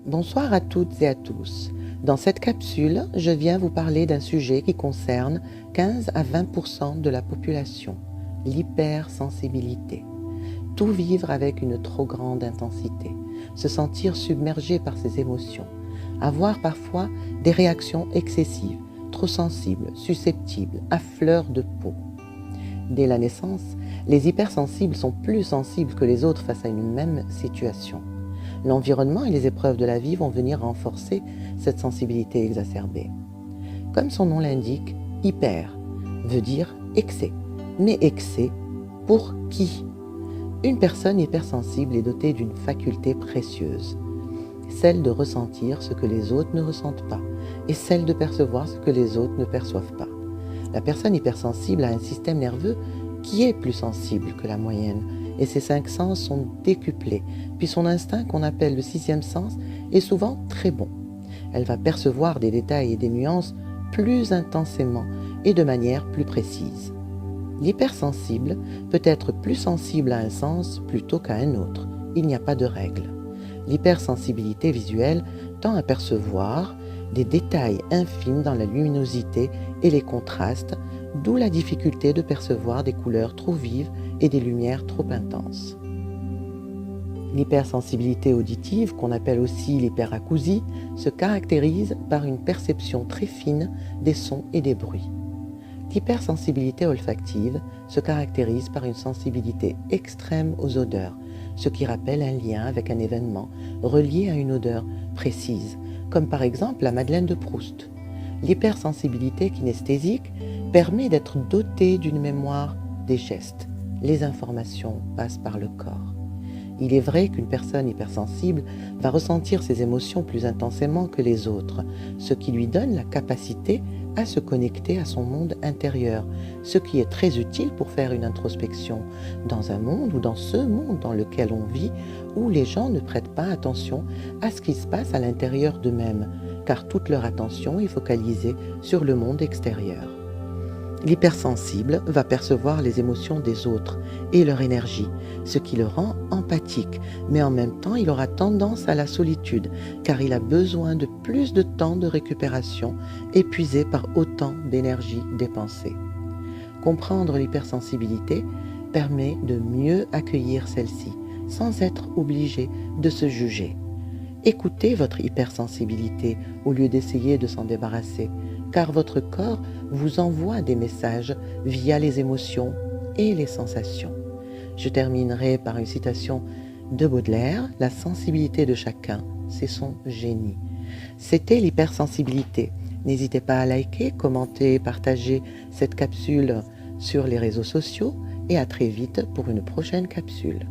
Bonsoir à toutes et à tous. Dans cette capsule, je viens vous parler d'un sujet qui concerne 15 à 20% de la population, l'hypersensibilité. Tout vivre avec une trop grande intensité, se sentir submergé par ses émotions, avoir parfois des réactions excessives, trop sensibles, susceptibles, à fleur de peau. Dès la naissance, les hypersensibles sont plus sensibles que les autres face à une même situation. L'environnement et les épreuves de la vie vont venir renforcer cette sensibilité exacerbée. Comme son nom l'indique, hyper veut dire excès. Mais excès, pour qui? Une personne hypersensible est dotée d'une faculté précieuse, celle de ressentir ce que les autres ne ressentent pas et celle de percevoir ce que les autres ne perçoivent pas. La personne hypersensible a un système nerveux qui est plus sensible que la moyenne et ses 5 sens sont décuplés, puis son instinct qu'on appelle le 6e sens est souvent très bon. Elle va percevoir des détails et des nuances plus intensément et de manière plus précise. L'hypersensible peut être plus sensible à un sens plutôt qu'à un autre. Il n'y a pas de règle. L'hypersensibilité visuelle tend à percevoir des détails infimes dans la luminosité et les contrastes, d'où la difficulté de percevoir des couleurs trop vives et des lumières trop intenses. L'hypersensibilité auditive, qu'on appelle aussi l'hyperacousie, se caractérise par une perception très fine des sons et des bruits. L'hypersensibilité olfactive se caractérise par une sensibilité extrême aux odeurs, ce qui rappelle un lien avec un événement relié à une odeur précise, comme par exemple la Madeleine de Proust. L'hypersensibilité kinesthésique permet d'être doté d'une mémoire des gestes. Les informations passent par le corps. Il est vrai qu'une personne hypersensible va ressentir ses émotions plus intensément que les autres, ce qui lui donne la capacité à se connecter à son monde intérieur, ce qui est très utile pour faire une introspection dans un monde ou dans ce monde dans lequel on vit, où les gens ne prêtent pas attention à ce qui se passe à l'intérieur d'eux-mêmes, car toute leur attention est focalisée sur le monde extérieur. L'hypersensible va percevoir les émotions des autres et leur énergie, ce qui le rend empathique, mais en même temps il aura tendance à la solitude, car il a besoin de plus de temps de récupération, épuisé par autant d'énergie dépensée. Comprendre l'hypersensibilité permet de mieux accueillir celle-ci, sans être obligé de se juger. Écoutez votre hypersensibilité au lieu d'essayer de s'en débarrasser, car votre corps vous envoie des messages via les émotions et les sensations. Je terminerai par une citation de Baudelaire: « La sensibilité de chacun, c'est son génie ». C'était l'hypersensibilité. N'hésitez pas à liker, commenter, partager cette capsule sur les réseaux sociaux et à très vite pour une prochaine capsule.